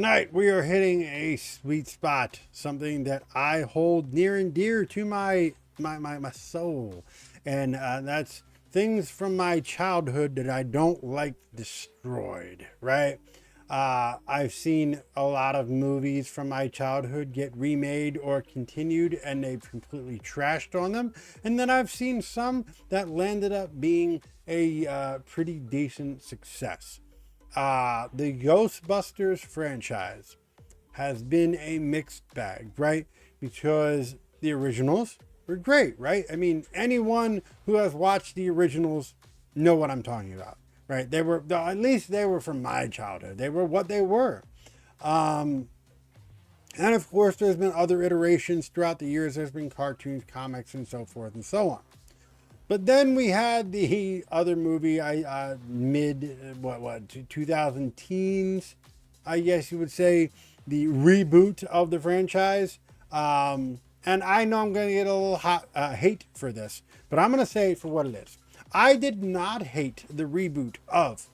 Tonight we are hitting a sweet spot, something that I hold near and dear to my soul, and that's things from my childhood that I don't like destroyed. Right? I've seen a lot of movies from my childhood get remade or continued, and they've completely trashed on them. And then I've seen some that landed up being a pretty decent success. The Ghostbusters franchise has been a mixed bag, right? Because the originals were great, right? I mean, anyone who has watched the originals know what I'm talking about, right? They were, at least they were from my childhood. They were what they were. And of course, there's been other iterations throughout the years. There's been cartoons, comics, and so forth and so on. But then we had the other movie, mid 2000 teens, I guess you would say, the reboot of the franchise. And I know I'm going to get a little hate for this, but I'm going to say it for what it is. I did not hate the reboot of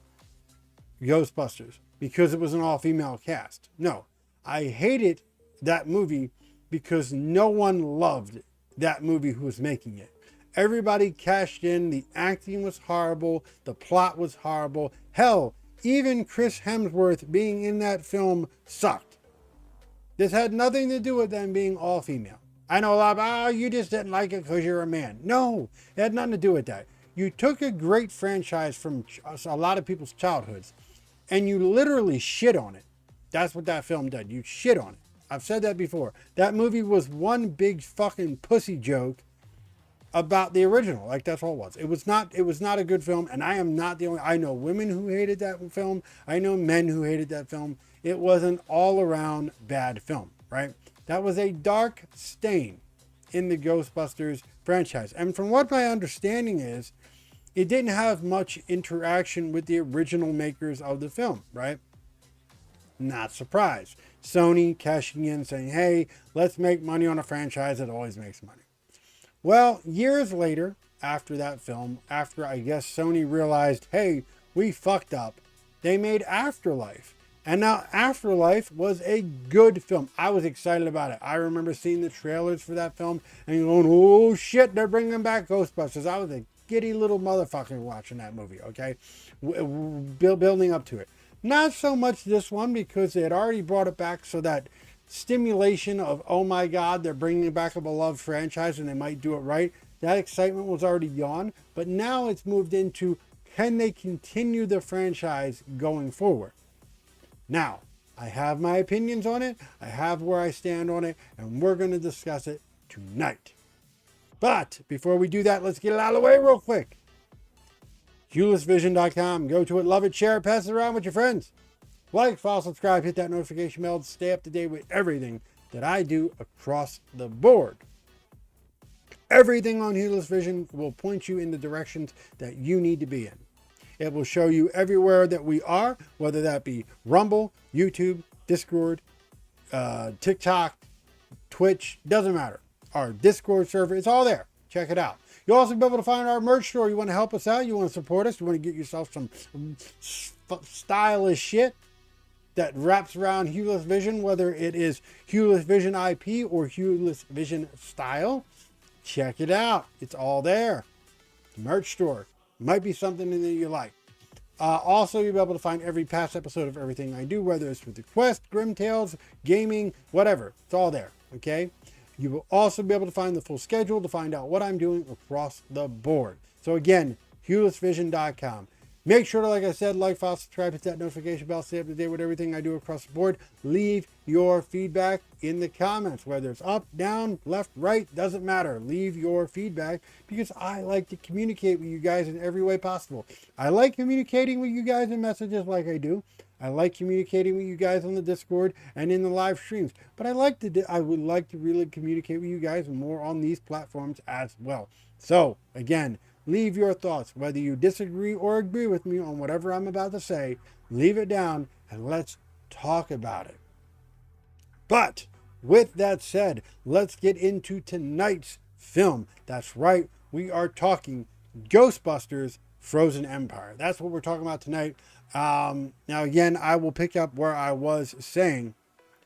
Ghostbusters because it was an all-female cast. No, I hated that movie because no one loved that movie who was making it. Everybody cashed in. The acting was horrible. The plot was horrible. Hell, even Chris Hemsworth being in that film sucked. This had nothing to do with them being all female. I know a lot about, you just didn't like it because you're a man. No, it had nothing to do with that. You took a great franchise from a lot of people's childhoods and you literally shit on it. That's what that film did. You shit on it. I've said that before. That movie was one big fucking pussy joke about the original. Like, that's all it was. It was not a good film, and I am not the only. I know women who hated that film. I know men who hated that film. It was an all-around bad film, right? That was a dark stain in the Ghostbusters franchise. And from what my understanding is, it didn't have much interaction with the original makers of the film, right? Not surprised. Sony cashing in, saying, hey, let's make money on a franchise that always makes money. Well, years later, after that film, after I guess Sony realized, hey, we fucked up, they made Afterlife. And now Afterlife was a good film. I was excited about it. I remember seeing the trailers for that film and going, oh shit, they're bringing back Ghostbusters. I was a giddy little motherfucker watching that movie, okay? Building up to it. Not so much this one because they had already brought it back so that stimulation of, oh my God, they're bringing back a beloved franchise and they might do it right. That excitement was already gone, but now it's moved into, can they continue the franchise going forward? Now, I have my opinions on it. I have where I stand on it, and we're going to discuss it tonight. But before we do that, let's get it out of the way real quick. HulisVision.com. Go to it, love it, share it, pass it around with your friends. Like, follow, subscribe, hit that notification bell to stay up to date with everything that I do across the board. Everything on Hulis Vision will point you in the directions that you need to be in. It will show you everywhere that we are, whether that be Rumble, YouTube, Discord, TikTok, Twitch, doesn't matter. Our Discord server, it's all there. Check it out. You'll also be able to find our merch store. You want to help us out? You want to support us? You want to get yourself some stylish shit that wraps around Hulis Vision, whether it is Hulis Vision IP or Hulis Vision style? Check it out. It's all there. Merch store. Might be something that you like. Also, you'll be able to find every past episode of everything I do, whether it's with the Quest, Grim Tales, gaming, whatever. It's all there, okay? You will also be able to find the full schedule to find out what I'm doing across the board. So again, HulisVision.com. Make sure to, like I said, like, follow, subscribe, hit that notification bell, stay up to date with everything I do across the board. Leave your feedback in the comments, whether it's up, down, left, right, doesn't matter. Leave your feedback because I like to communicate with you guys in every way possible. I like communicating with you guys in messages like I do. I like communicating with you guys on the Discord and in the live streams, but I would like to really communicate with you guys more on these platforms as well. So again, leave your thoughts, whether you disagree or agree with me on whatever I'm about to say. Leave it down and let's talk about it. But with that said, let's get into tonight's film. That's right, we are talking Ghostbusters Frozen Empire. That's what we're talking about tonight. Now, again, I will pick up where I was saying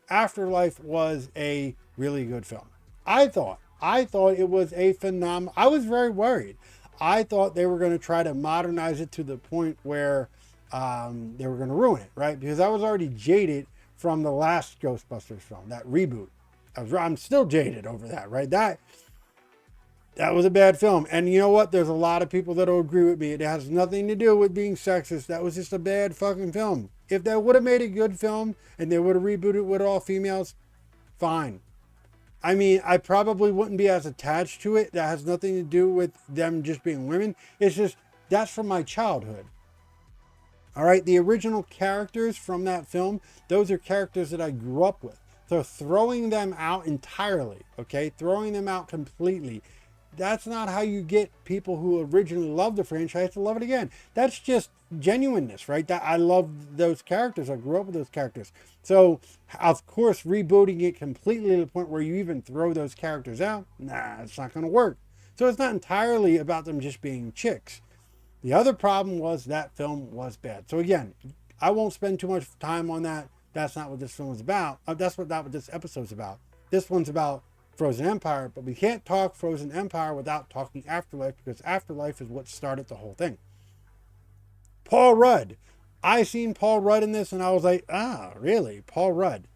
Afterlife was a really good film. I thought it was a phenomenal. I was very worried. I thought they were going to try to modernize it to the point where they were going to ruin it, right? Because I was already jaded from the last Ghostbusters film, that reboot. I'm still jaded over that, right? That was a bad film. And you know what? There's a lot of people that will agree with me. It has nothing to do with being sexist. That was just a bad fucking film. If they would have made a good film and they would have rebooted with all females, fine. I mean, I probably wouldn't be as attached to it. That has nothing to do with them just being women. It's just, that's from my childhood. All right, the original characters from that film, those are characters that I grew up with. So throwing them out entirely, okay, throwing them out completely, that's not how you get people who originally loved the franchise to love it again. That's just genuineness, right? That I love those characters. I grew up with those characters. So, of course, rebooting it completely to the point where you even throw those characters out, nah, it's not going to work. So it's not entirely about them just being chicks. The other problem was that film was bad. So again, I won't spend too much time on that. That's not what this film is about. That's not what this episode's about. This one's about Frozen Empire, but we can't talk Frozen Empire without talking Afterlife, because Afterlife is what started the whole thing. Paul Rudd. I seen Paul Rudd in this and I was like, really? Paul Rudd.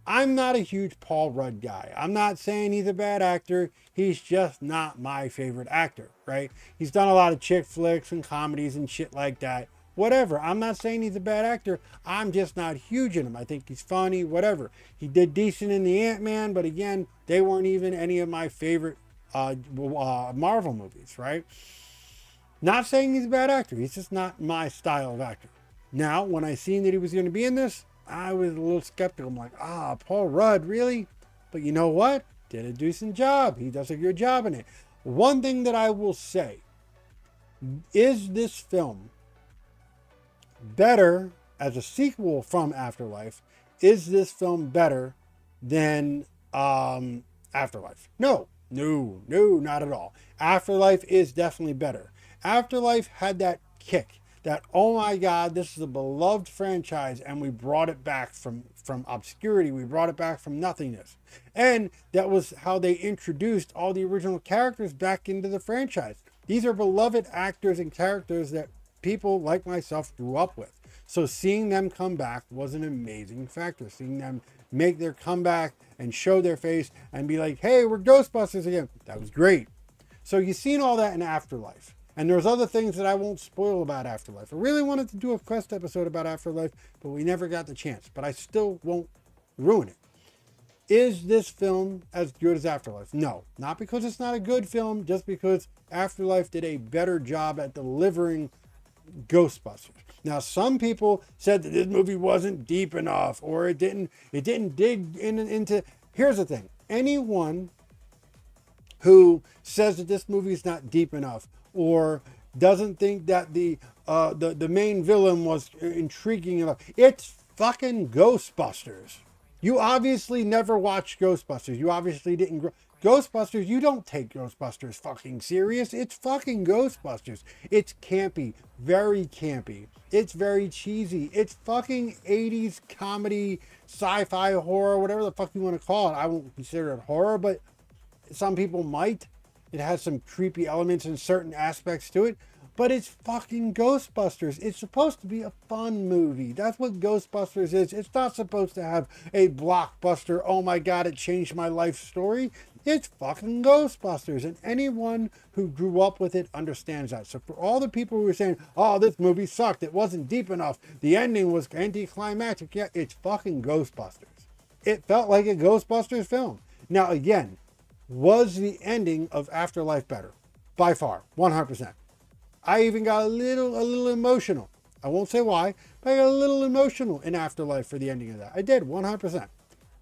I'm not a huge Paul Rudd guy. I'm not saying he's a bad actor. He's just not my favorite actor, right? He's done a lot of chick flicks and comedies and shit like that. Whatever. I'm not saying he's a bad actor. I'm just not huge in him. I think he's funny, whatever. He did decent in the Ant-Man, but again, they weren't even any of my favorite Marvel movies, right? Not saying he's a bad actor. He's just not my style of actor. Now, when I seen that he was going to be in this, I was a little skeptical. I'm like, Paul Rudd, really? But you know what? Did a decent job. He does a good job in it. One thing that I will say, is this film better as a sequel from Afterlife? Is this film better than Afterlife? No, not at all. Afterlife is definitely better. Afterlife had that kick. That, oh my God, this is a beloved franchise, and we brought it back from obscurity. We brought it back from nothingness. And that was how they introduced all the original characters back into the franchise. These are beloved actors and characters that people like myself grew up with. So seeing them come back was an amazing factor. Seeing them make their comeback and show their face and be like, hey, we're Ghostbusters again. That was great. So you've seen all that in Afterlife. And there's other things that I won't spoil about Afterlife. I really wanted to do a quest episode about Afterlife, but we never got the chance. But I still won't ruin it. Is this film as good as Afterlife? No. Not because it's not a good film, just because Afterlife did a better job at delivering Ghostbusters. Now, some people said that this movie wasn't deep enough, or it didn't dig into... Here's the thing. Anyone who says that this movie is not deep enough, or doesn't think that the main villain was intriguing enough, it's fucking Ghostbusters. You obviously never watched Ghostbusters. You obviously didn't Ghostbusters, you don't take Ghostbusters fucking serious. It's fucking Ghostbusters. It's campy. Very campy. It's very cheesy. It's fucking 80s comedy, sci-fi horror, whatever the fuck you want to call it. I won't consider it horror, but some people might. It has some creepy elements in certain aspects to it, but it's fucking Ghostbusters. It's supposed to be a fun movie. That's what Ghostbusters is. It's not supposed to have a blockbuster, oh my God, it changed my life story. It's fucking Ghostbusters, and anyone who grew up with it understands that. So for all the people who are saying, oh, this movie sucked, it wasn't deep enough, the ending was anticlimactic, yeah, it's fucking Ghostbusters. It felt like a Ghostbusters film. Now again, was the ending of Afterlife better? By far, 100%. I even got a little emotional. I won't say why, but I got a little emotional in Afterlife for the ending of that. I did, 100%.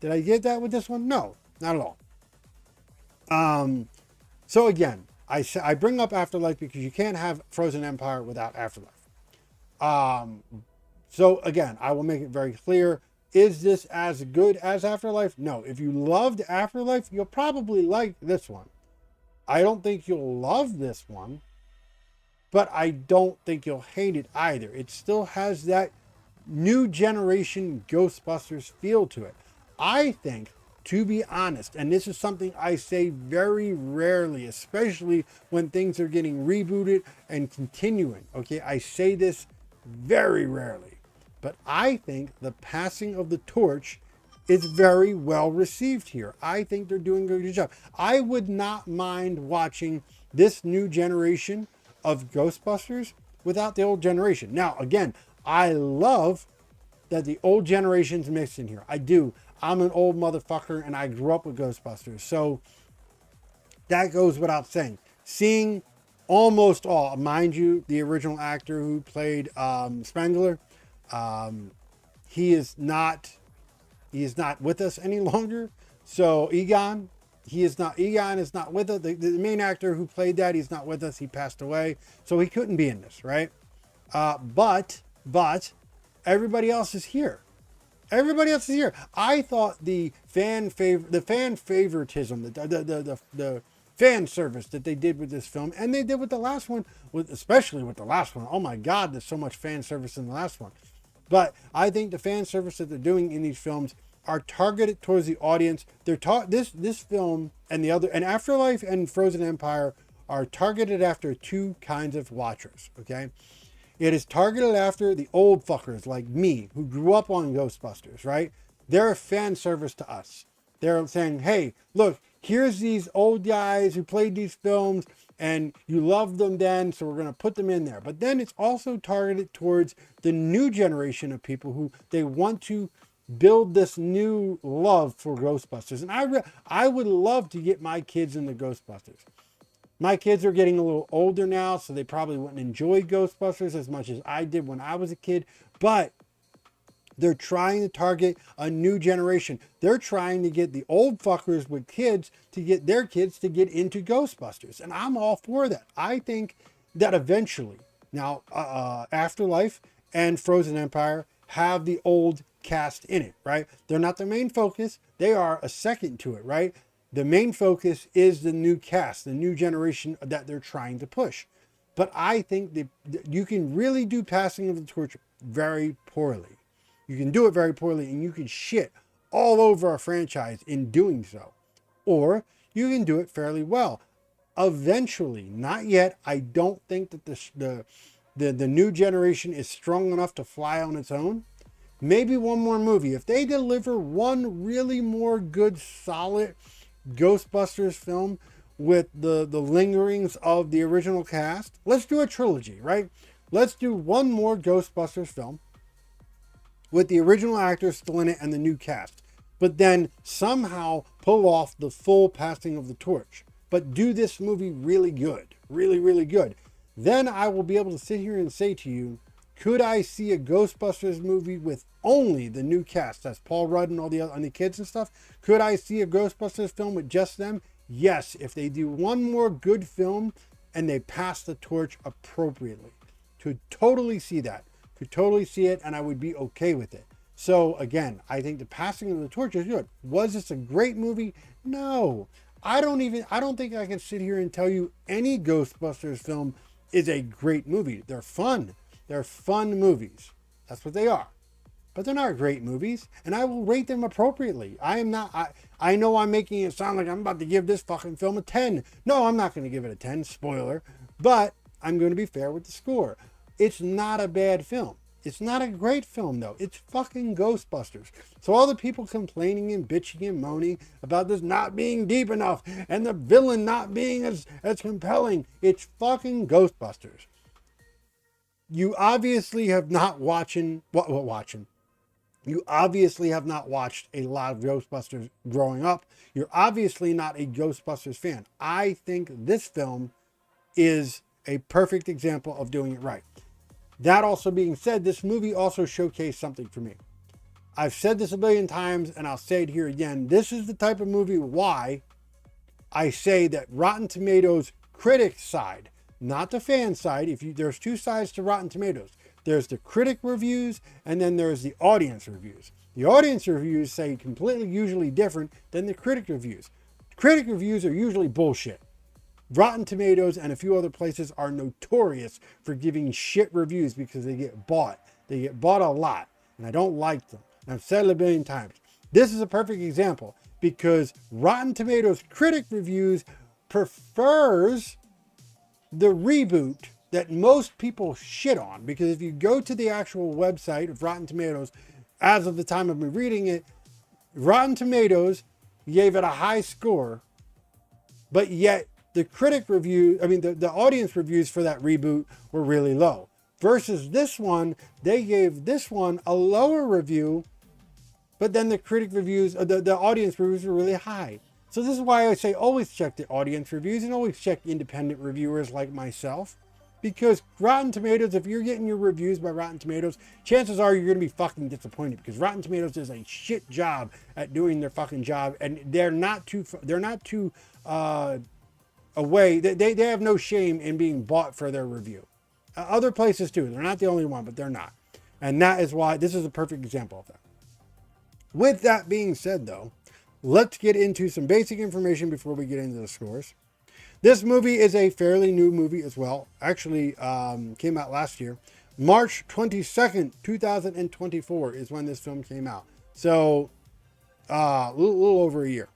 Did I get that with this one? No, not at all. So again, I bring up Afterlife because you can't have Frozen Empire without Afterlife. So again, I will make it very clear. Is this as good as Afterlife? No. If you loved Afterlife, you'll probably like this one. I don't think you'll love this one, but I don't think you'll hate it either. It still has that new generation Ghostbusters feel to it. I think, to be honest, and this is something I say very rarely, especially when things are getting rebooted and continuing, okay? I say this very rarely, but I think the passing of the torch is very well received here. I think they're doing a good job. I would not mind watching this new generation of Ghostbusters without the old generation. Now, again, I love that the old generation's mixed in here. I do. I'm an old motherfucker and I grew up with Ghostbusters. So that goes without saying. Seeing almost all, mind you, the original actor who played Spangler, he is not with us any longer. So Egon is not with us. The main actor who played that, he's not with us. He passed away. So he couldn't be in this, right? But everybody else is here. Everybody else is here. I thought the fan favoritism, the fan service that they did with this film, and they did with the last one, especially with the last one. Oh my God, there's so much fan service in the last one. But I think the fan service that they're doing in these films are targeted towards the audience. They're this film and Afterlife and Frozen Empire are targeted after two kinds of watchers. Okay. It is targeted after the old fuckers like me who grew up on Ghostbusters, right? They're a fan service to us. They're saying, hey, look, here's these old guys who played these films and you loved them then, so we're going to put them in there. But then it's also targeted towards the new generation of people who they want to build this new love for Ghostbusters. And I would love to get my kids into Ghostbusters. My kids are getting a little older now, so they probably wouldn't enjoy Ghostbusters as much as I did when I was a kid. But they're trying to target a new generation. They're trying to get the old fuckers with kids to get their kids to get into Ghostbusters. And I'm all for that. I think that eventually, now Afterlife and Frozen Empire have the old cast in it, right? They're not the main focus. They are a second to it, right? The main focus is the new cast, the new generation that they're trying to push. But I think that you can really do passing of the torch very poorly. You can do it very poorly and you can shit all over a franchise in doing so. Or you can do it fairly well. Eventually, not yet. I don't think that the new generation is strong enough to fly on its own. Maybe one more movie. If they deliver one really more good, solid Ghostbusters film with the lingerings of the original cast, let's do a trilogy, right? Let's do one more Ghostbusters film with the original actors still in it and the new cast, but then somehow pull off the full passing of the torch, but do this movie really good, really, really good. Then I will be able to sit here and say to you, could I see a Ghostbusters movie with only the new cast? That's Paul Rudd and all the other and the kids and stuff. Could I see a Ghostbusters film with just them? Yes, if they do one more good film and they pass the torch appropriately. Could totally see that. Could totally see it, and I would be okay with it. So again, I think the passing of the torch is good. Was this a great movie? No. I don't think I can sit here and tell you any Ghostbusters film is a great movie. They're fun. They're fun movies. That's what they are. But they're not great movies, and I will rate them appropriately. I know I'm making it sound like I'm about to give this fucking film a 10. No, I'm not going to give it a 10, spoiler, but I'm going to be fair with the score. It's not a bad film. It's not a great film, though. It's fucking Ghostbusters. So all the people complaining and bitching and moaning about this not being deep enough and the villain not being as compelling, it's fucking Ghostbusters. You obviously have not You obviously have not watched a lot of Ghostbusters growing up. You're obviously not a Ghostbusters fan. I think this film is a perfect example of doing it right. That also being said, this movie also showcased something for me. I've said this a billion times and I'll say it here again. This is the type of movie why I say that Rotten Tomatoes critic side, not the fan side. There's two sides to Rotten Tomatoes. There's the critic reviews and then there's the audience reviews. The audience reviews say completely usually different than the critic reviews. Critic reviews are usually bullshit. Rotten Tomatoes and a few other places are notorious for giving shit reviews because they get bought. They get bought a lot, and I don't like them. And I've said it a billion times. This is a perfect example because Rotten Tomatoes critic reviews prefers the reboot that most people shit on. Because if you go to the actual website of Rotten Tomatoes, as of the time of me reading it, Rotten Tomatoes gave it a high score, but yet the critic review, the audience reviews for that reboot were really low. Versus this one, they gave this one a lower review, but then the critic reviews, the audience reviews were really high. So this is why I say always check the audience reviews and always check independent reviewers like myself. Because Rotten Tomatoes, if you're getting your reviews by Rotten Tomatoes, chances are you're going to be fucking disappointed because Rotten Tomatoes does a shit job at doing their fucking job, and they're not too away. They have no shame in being bought for their review. Other places too. They're not the only one, but they're not. And that is why this is a perfect example of that. With that being said, though, let's get into some basic information before we get into the scores. This movie is a fairly new movie as well. Actually, came out last year. March 22nd, 2024 is when this film came out. So, a little over a year.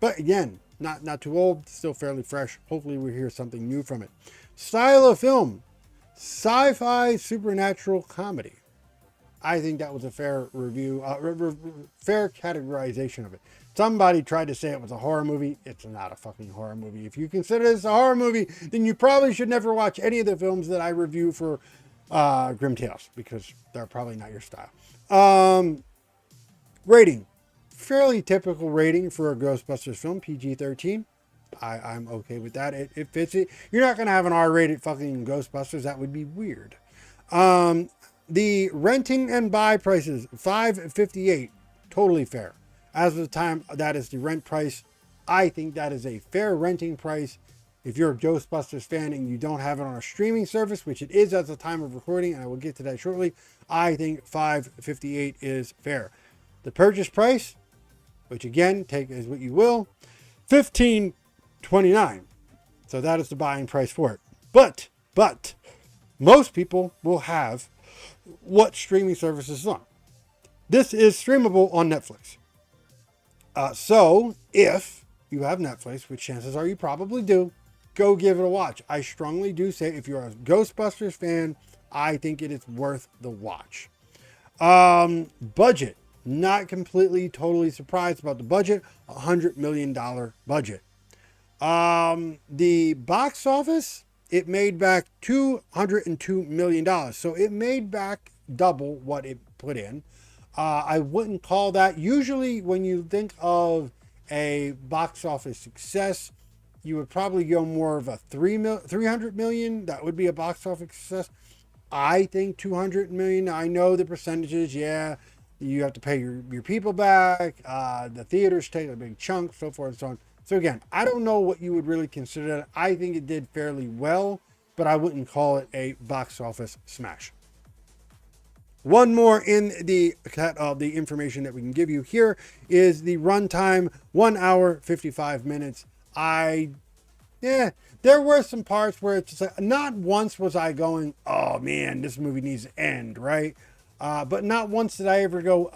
But again, not too old, still fairly fresh. Hopefully we hear something new from it. Style of film, sci-fi supernatural comedy. I think that was a fair review, fair categorization of it. Somebody tried to say it was a horror movie. It's not a fucking horror movie. If you consider this a horror movie, then you probably should never watch any of the films that I review for Grim Tales, because they're probably not your style. Rating. Fairly typical rating for a Ghostbusters film, PG-13. I'm okay with that. It fits it. You're not going to have an R-rated fucking Ghostbusters. That would be weird. The renting and buy prices, $5.58. Totally fair. As of the time, that is the rent price. I think that is a fair renting price. If you're a Ghostbusters fan and you don't have it on a streaming service, which it is at the time of recording, and I will get to that shortly, I think $5.58 is fair. The purchase price, which again, take as what you will, $15.29. So that is the buying price for it. But most people will have what streaming service is on. This is streamable on Netflix. So if you have Netflix, which chances are you probably do, go give it a watch. I strongly do say if you're a Ghostbusters fan, I think it is worth the watch. Budget. Not completely, totally surprised about the budget. $100 million budget. The box office, it made back $202 million. So it made back double what it put in. I wouldn't call that. Usually when you think of a box office success, you would probably go more of a 300 million. That would be a box office success. I think 200 million. I know the percentages. Yeah, you have to pay your people back. The theaters take a big chunk, so forth and so on. So again, I don't know what you would really consider that. I think it did fairly well, but I wouldn't call it a box office smash. One more in the information that we can give you here is the runtime, 1 hour, 55 minutes. There were some parts where it's just like, not once was I going, oh man, this movie needs to end, right? But not once did I ever go,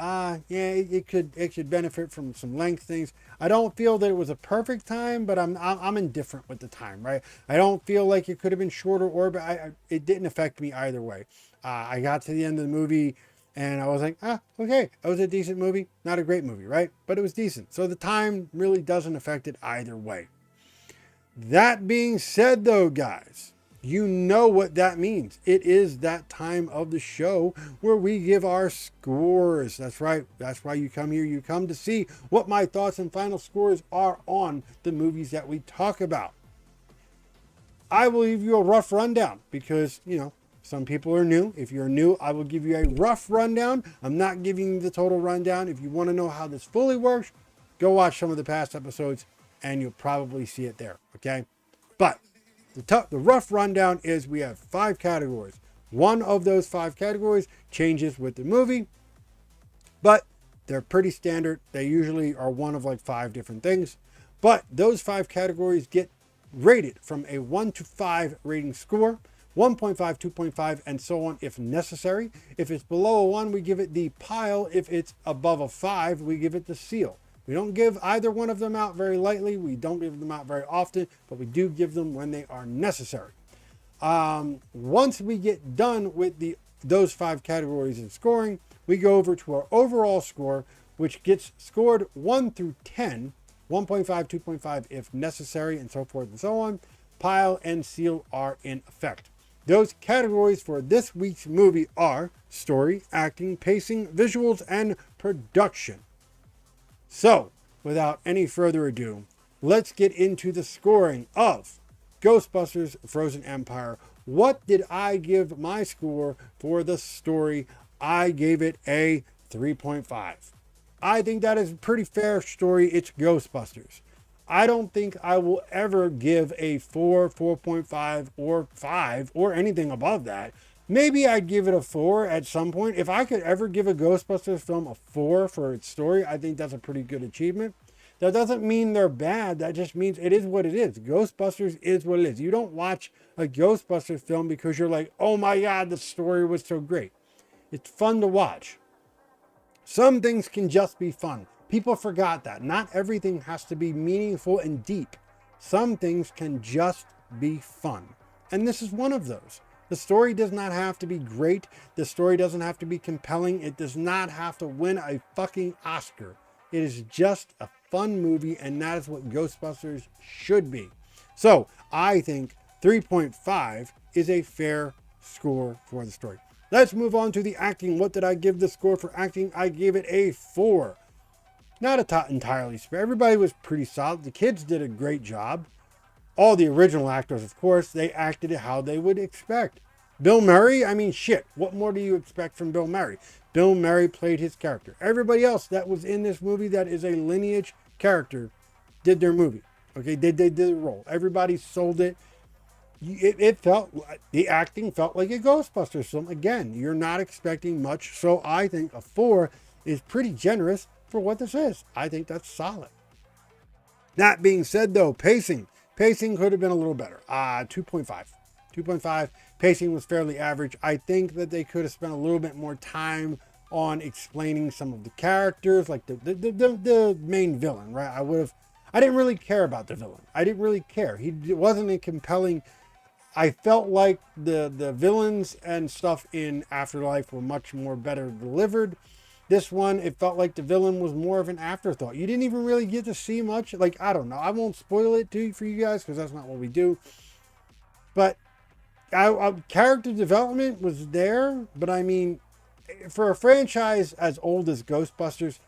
it could benefit from some length things. I don't feel that it was a perfect time, but I'm indifferent with the time, right? I don't feel like it could have been shorter, but it didn't affect me either way. I got to the end of the movie and I was like, okay, it was a decent movie. Not a great movie, right? But it was decent. So the time really doesn't affect it either way. That being said, though, guys, you know what that means. It is that time of the show where we give our scores. That's right. That's why you come here. You come to see what my thoughts and final scores are on the movies that we talk about. I will give you a rough rundown because, some people are new. If you're new, I will give you a rough rundown. I'm not giving you the total rundown. If you want to know how this fully works, go watch some of the past episodes and you'll probably see it there. Okay. But the rough rundown is we have 5 categories. One of those 5 categories changes with the movie, but they're pretty standard. They usually are one of like 5 different things. But those 5 categories get rated from a 1 to 5 rating score, 1.5, 2.5, and so on if necessary. If it's below a 1, we give it the pile. If it's above a 5, we give it the seal. We don't give either one of them out very lightly. We don't give them out very often, but we do give them when they are necessary. Once we get done with those 5 categories in scoring, we go over to our overall score, which gets scored 1 through 10, 1.5, 2.5 if necessary, and so forth and so on. Pile and seal are in effect. Those categories for this week's movie are story, acting, pacing, visuals, and production. So, without any further ado, let's get into the scoring of Ghostbusters Frozen Empire. What did I give my score for the story? I gave it a 3.5. I think that is a pretty fair story. It's Ghostbusters. I don't think I will ever give a 4, 4.5, or 5, or anything above that. Maybe I'd give it a 4 at some point. If I could ever give a Ghostbusters film a 4 for its story, I think that's a pretty good achievement. That doesn't mean they're bad. That just means it is what it is. Ghostbusters is what it is. You don't watch a Ghostbusters film because you're like, oh my God, the story was so great. It's fun to watch. Some things can just be fun. People forgot that. Not everything has to be meaningful and deep. Some things can just be fun. And this is one of those. The story does not have to be great. The story doesn't have to be compelling. It does not have to win a fucking Oscar. It is just a fun movie, and that is what Ghostbusters should be. So I think 3.5 is a fair score for the story. Let's move on to the acting. What did I give the score for acting? I gave it a 4. Not entirely fair. Everybody was pretty solid. The kids did a great job. All the original actors, of course, they acted it how they would expect. Bill Murray, I mean, shit. What more do you expect from Bill Murray? Bill Murray played his character. Everybody else that was in this movie that is a lineage character did their movie. Okay, they did the role. Everybody sold it. It felt, the acting felt like a Ghostbusters film. Again, you're not expecting much, so I think a 4 is pretty generous for what this is. I think that's solid. That being said, though, pacing could have been a little better. 2.5. 2.5. Pacing was fairly average. I think that they could have spent a little bit more time on explaining some of the characters, like the main villain, right? I didn't really care about the villain. I didn't really care. It wasn't a compelling. I felt like the villains and stuff in Afterlife were much more better delivered. This one, it felt like the villain was more of an afterthought. You didn't even really get to see much. Like, I don't know. I won't spoil it for you guys because that's not what we do. But character development was there. But I mean, for a franchise as old as Ghostbusters,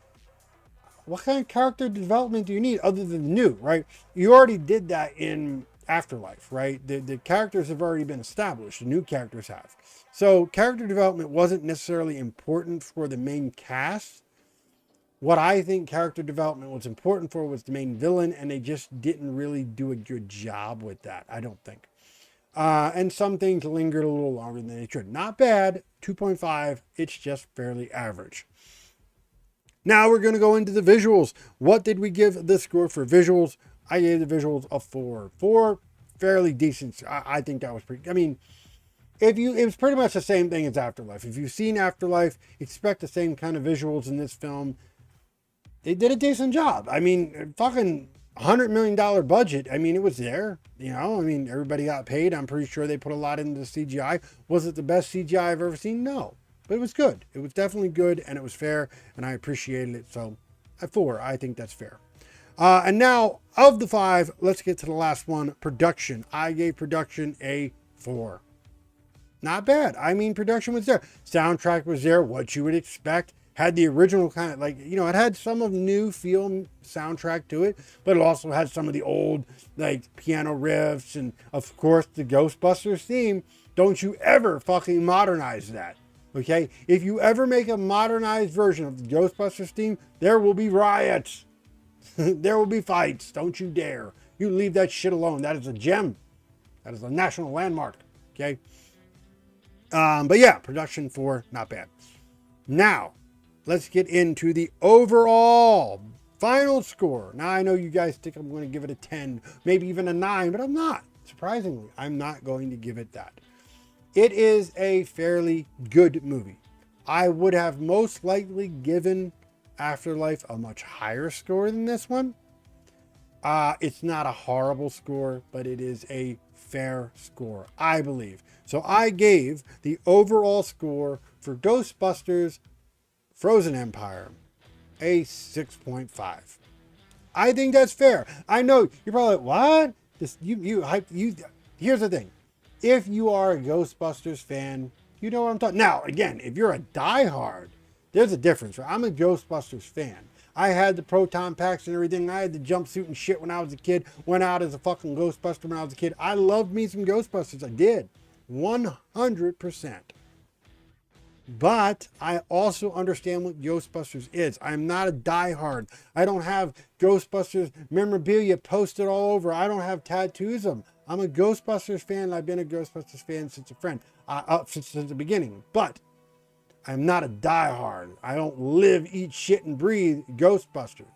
what kind of character development do you need other than new, right? You already did that in Afterlife, right? The characters have already been established. The new characters have. So character development wasn't necessarily important for the main cast. What I think character development was important for was the main villain, and they just didn't really do a good job with that, I don't think. And some things lingered a little longer than they should. Not bad, 2.5, it's just fairly average. Now we're going to go into the visuals. What did we give the score for visuals? I gave the visuals a 4. 4, fairly decent. I think that was pretty, I mean, it was pretty much the same thing as Afterlife. If you've seen Afterlife, expect the same kind of visuals in this film. They did a decent job. I mean, fucking $100 million budget. I mean, it was there. You know, I mean, everybody got paid. I'm pretty sure they put a lot into the CGI. Was it the best CGI I've ever seen? No. But it was good. It was definitely good, and it was fair, and I appreciated it. So, at 4, I think that's fair. And now, of the 5, let's get to the last one, production. I gave production a 4. Not bad. I mean, production was there. Soundtrack was there, what you would expect. Had the original kind of, like, you know, it had some of new feel soundtrack to it, but it also had some of the old, like, piano riffs, and, of course, the Ghostbusters theme. Don't you ever fucking modernize that, okay? If you ever make a modernized version of the Ghostbusters theme, there will be riots. There will be fights. Don't you dare. You leave that shit alone. That is a gem. That is a national landmark, okay? But yeah, production 4, not bad. Now, let's get into the overall final score. Now, I know you guys think I'm going to give it a 10, maybe even a 9, but I'm not. Surprisingly, I'm not going to give it that. It is a fairly good movie. I would have most likely given Afterlife a much higher score than this one. It's not a horrible score, but it is a fair score, I believe. So I gave the overall score for Ghostbusters Frozen Empire a 6.5. I think that's fair. I know you're probably like, what? Here's the thing. If you are a Ghostbusters fan, you know what I'm talking. Now, again, if you're a diehard, there's a difference, right? I'm a Ghostbusters fan. I had the proton packs and everything. I had the jumpsuit and shit when I was a kid. Went out as a fucking Ghostbuster when I was a kid. I loved me some Ghostbusters. I did. 100%. But I also understand what Ghostbusters is. I'm not a diehard. I don't have Ghostbusters memorabilia posted all over. I don't have tattoos of them. I'm a Ghostbusters fan. I've been a Ghostbusters fan since since the beginning. But I'm not a diehard. I don't live, eat, shit, and breathe Ghostbusters.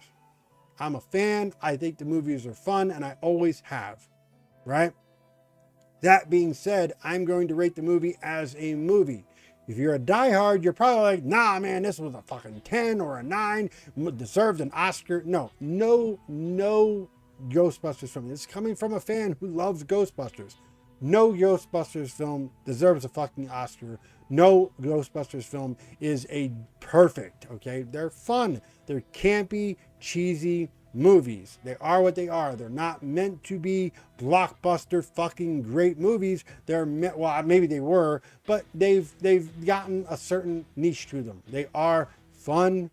I'm a fan. I think the movies are fun, and I always have. Right? That being said, I'm going to rate the movie as a movie. If you're a diehard, you're probably like, nah, man, this was a fucking 10 or a 9, deserved an Oscar. No Ghostbusters film. This is coming from a fan who loves Ghostbusters. No Ghostbusters film deserves a fucking Oscar. No Ghostbusters film is a perfect, okay? They're fun. They're campy, cheesy movies. They are what they are. They're not meant to be blockbuster fucking great movies. They're meant, well, maybe they were, but they've gotten a certain niche to them. They are fun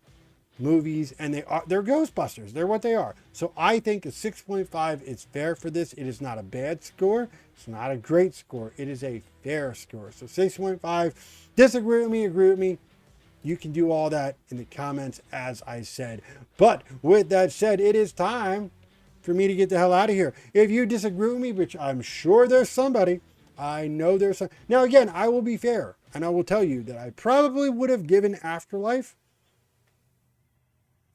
movies, and they're Ghostbusters. They're what they are. So I think a 6.5 is fair for this. It is not a bad score. It's not a great score. It is a fair score. So 6.5. Disagree with me, agree with me. You can do all that in the comments, as I said. But with that said, it is time for me to get the hell out of here. If you disagree with me, which I'm sure there's somebody, I know there's some. Now, again, I will be fair, and I will tell you that I probably would have given Afterlife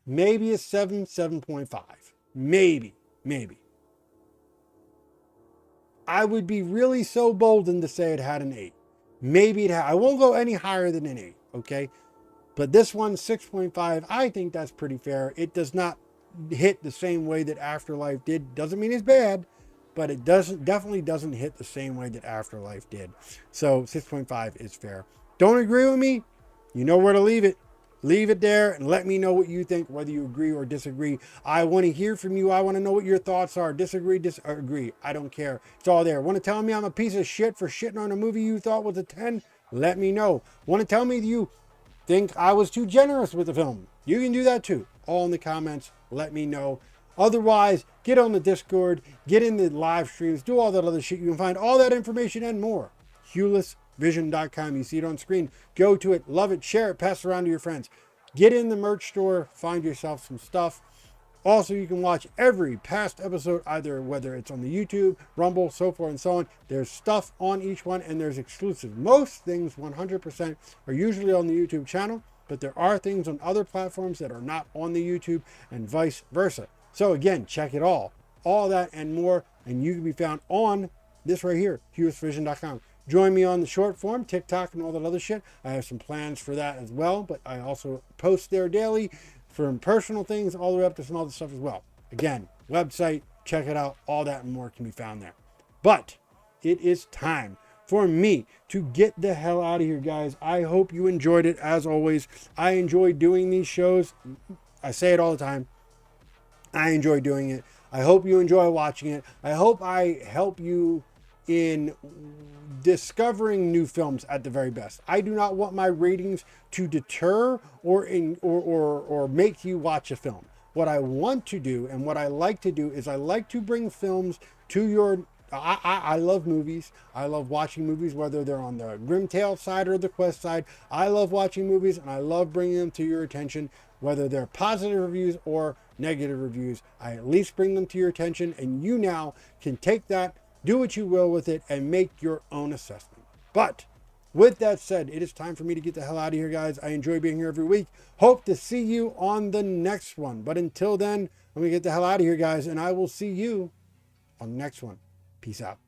maybe a 7, 7.5. Maybe. I would be really so bolden to say it had an 8. Maybe it had. I won't go any higher than an 8, okay? But this one, 6.5, I think that's pretty fair. It does not hit the same way that Afterlife did. Doesn't mean it's bad, but it definitely doesn't hit the same way that Afterlife did. So 6.5 is fair. Don't agree with me? You know where to leave it. Leave it there and let me know what you think, whether you agree or disagree. I want to hear from you. I want to know what your thoughts are. Disagree, agree. I don't care. It's all there. Want to tell me I'm a piece of shit for shitting on a movie you thought was a 10? Let me know. Want to tell me you think I was too generous with the film? You can do that too. All in the comments. Let me know. Otherwise, get on the Discord, get in the live streams, do all that other shit. You can find all that information and more. HulisVision.com. You see it on screen. Go to it, love it, share it, pass it around to your friends. Get in the merch store, find yourself some stuff. Also, you can watch every past episode, either whether it's on the YouTube, Rumble, so forth and so on. There's stuff on each one, and there's exclusive. Most things, 100%, are usually on the YouTube channel, but there are things on other platforms that are not on the YouTube, and vice versa. So again, check it all that and more, and you can be found on this right here, HulisVision.com. Join me on the short form, TikTok, and all that other shit. I have some plans for that as well, but I also post there daily from personal things all the way up to some other stuff as well. Again, website, check it out. All that and more can be found there. But it is time for me to get the hell out of here, guys. I hope you enjoyed it. As always, I enjoy doing these shows. I say it all the time. I enjoy doing it. I hope you enjoy watching it. I hope I help you in discovering new films at the very best. I do not want my ratings to deter or make you watch a film. What I want to do and what I like to do is I like to bring films to your... I love movies. I love watching movies, whether they're on the Grimtail side or the Quest side. I love watching movies, and I love bringing them to your attention, whether they're positive reviews or negative reviews. I at least bring them to your attention, and you now can take that, do what you will with it, and make your own assessment. But with that said, it is time for me to get the hell out of here, guys. I enjoy being here every week. Hope to see you on the next one. But until then, let me get the hell out of here, guys, and I will see you on the next one. Peace out.